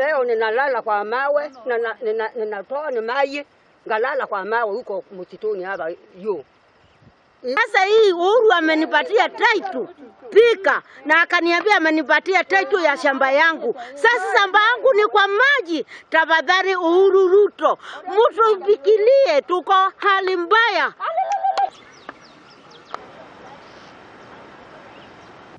leo ninalala kwa mawe, ninatoa ni maji, ngalala kwa mawe huko msituni hapa juu. Sasa hii Uhuru amenipatia title pika na akaniambia amenipatia title ya shamba yangu. Sasa shamba yangu ni kwa maji. Tafadhali Uhuru Ruto, mtu fikirie tuko hali mbaya.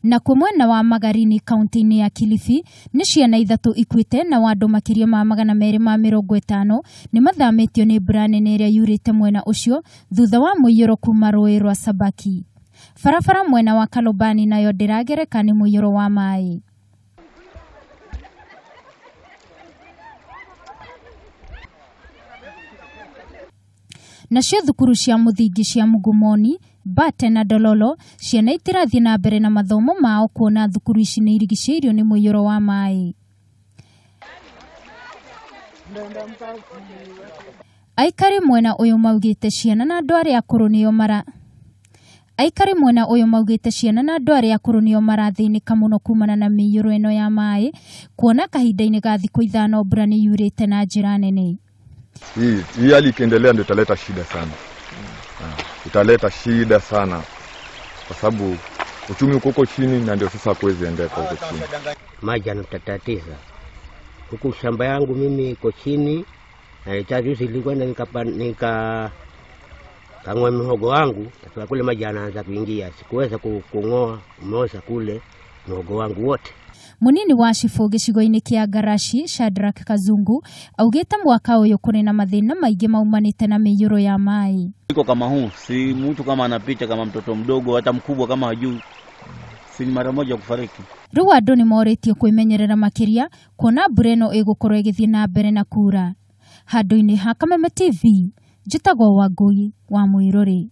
Na kumwena wa Magarini kaunti-ini ya Kilifi ni ciana ithatu ikuite na wandu makiria ma 250 ni mathamitio ni mbura nene iria yurite mwena ucio thutha wa muiyuro kuma rũĩ rwa Sabaki. Barabara mwena wa Kalobani nayo ndiragereka ni muiyuro wa mai. Nacio thukuru cia muthingi cia Mugumoni, Bate na Dololo ciana itirathie na mbere na mathomo mao kuona thukuru ici ni irigicĩirio ni muiyuro wa mai. Aikari mwena uyu maugite ciana na andu aria akuru nio marathinika muno kumana na miiyuro ino ya mai kuona kahinda-ini ga thikũ 5 mbura ni yurite na njira nene. Hii hali ikiendelea ndio italeta shida sana. Italeta shida sana kwa sababu uchumi uko chini na ndio sasa kuwezi endeka huko chini. Maji yanatatiza. Huku shamba yangu mimi iko chini na itajuzi nilikwenda kang'oa mihogo wangu, kwa kule maji yanaanza kuingia. Sikuweza kung'oa umeoza kule mihogo wangu wote. Munini wa Shifu gicigo-ini kia Garashi Shadrack Kazungu augite mwaka uyu kuri na mathina maingi maumanite na miiyuro ya mai. Iko kama huu si mtu kama anapita kama mtoto mdogo hata mkubwa kama hajui si mara moja kufariki. Riu andu ni moritio kwimenyerera makiria kuona mbura ino igukorwo igithie na mbere na kura. Handu-ini ha Kameme TV njitagwo Wangui wa Muiruri.